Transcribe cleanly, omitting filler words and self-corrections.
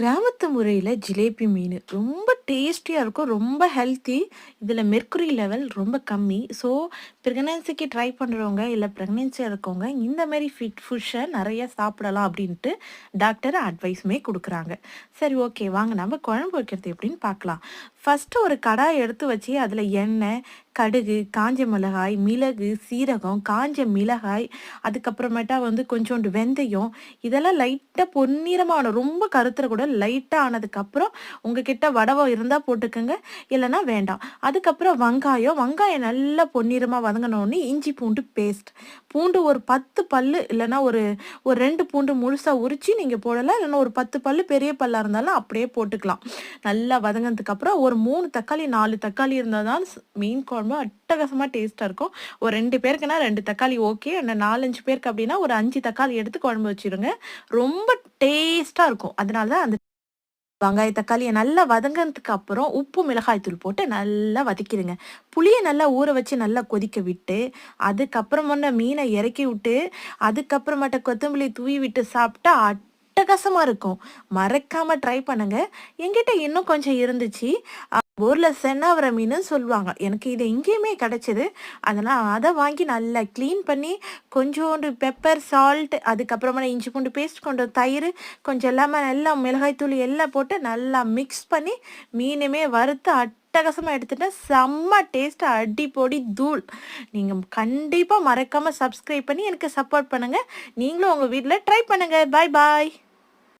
கிராமத்து முறையில ஜிலேபி மீன் ரொம்ப டேஸ்டியா இருக்கும். ரொம்ப ஹெல்த்தி. இதுல மெர்க்குரி லெவல் ரொம்ப கம்மி. ஸோ பிரெக்னன்சிக்கு ட்ரை பண்றவங்க, இல்ல பிரெக்னன்சியா இருக்கவங்க இந்த மாரி ஃபிஷ்ஷ நெறைய சாப்பிடலாம் அப்படின்ட்டு டாக்டர் அட்வைஸுமே குடுக்குறாங்க. சரி ஓகே வாங்க நம்ம குழம்பு வைக்கிறது எப்படின்னு பார்க்கலாம். ஃபர்ஸ்ட்டு ஒரு கடாய் எடுத்து வச்சு அதில எண்ணெய், கடுகு, காஞ்ச மிளகாய், மிளகு, சீரகம், காஞ்ச மிளகாய், அதுக்கப்புறமேட்டா வந்து கொஞ்சோண்டு வெந்தயம் இதெல்லாம் லைட்டா பொன்னிறமான ரொம்ப கருத்துறக்கூடாது. லைட்டா ஆனதுக்கப்புறம் உங்ககிட்ட வடவம் இருந்தா போட்டுக்கங்க. இல்லன்னா வேண்டாம். அதுக்கப்புறம் வெங்காயம் நல்லா பொன்னிறமா வதங்குனோனே இஞ்சி பூண்டு பேஸ்ட். பூண்டு ஒரு 10 பல்லு இல்லன்னா ஒரு ஒரு 2 பூண்டு முழுசா உரிச்சு நீங்க போடலாம். இல்லன்னா ஒரு 10 பல்லு பெரிய பல்லா இருந்தாலும் அப்படியே போட்டுக்கலாம். நல்லா வதங்குனதுக்கப்புறம் ஒரு 3 தக்காளி, 4 தக்காளி இருந்தா தான் மீன் குழம்பு அட்டகாசமா டேஸ்ட்டா இருக்கும். ஒரு 2 பேருக்குன்னா 2 தக்காளி ஓகே. ஆனா 4, 5 பேருக்கு அப்படின்னா ஒரு 5 தக்காளி எடுத்து குழம்பு வச்சுருங்க. ரொம்ப டேஸ்ட்டா இருக்கும். அதனால தான் அந்த வெங்காயம், தக்காளிய நல்லா வதங்குனதுக்கு அப்புறம் உப்பு, மிளகாய் தூள் போட்டு நல்லா வதக்கிடுங்க. புளிய நல்லா ஊற வச்சு நல்லா கொதிக்க விட்டு, அதுக்கப்புறமான மீன இறக்கி விட்டு, அதுக்கப்புறமேட்டு கொத்தமல்லி தூவி விட்டு சாப்பிட்டா அட்டகாசமா இருக்கும். மறக்காம ட்ரை பண்ணுங்க. என்கிட்ட இன்னும் கொஞ்சம் இருந்துச்சு. ஊர்ல சென்னாவர மீனுன்னு சொல்லுவாங்க. எனக்கு இது எங்கேயுமே கிடைச்சது. அதனால அத வாங்கி நல்லா கிளீன் பண்ணி, கொஞ்சோண்டு பெப்பர், சால்ட் அதுக்கப்புறமா இஞ்சி பூண்டு பேஸ்ட், கொஞ்சம் தயிரு, கொஞ்சம் லெமன் எல்லாம் மிளகாய் தூள் எல்லாம் போட்டு நல்லா மிக்ஸ் பண்ணி, மீனுமே வறுத்து அட்டகாசமா எடுத்துட்டேன். செம்ம டேஸ்ட் அடிப்பொடி தூள். நீங்க கண்டிப்பா மறக்காம சப்ஸ்கிரைப் பண்ணி எனக்கு சப்போர்ட் பண்ணுங்க. நீங்களும் உங்க வீட்ல ட்ரை பண்ணுங்க. பாய் பாய்.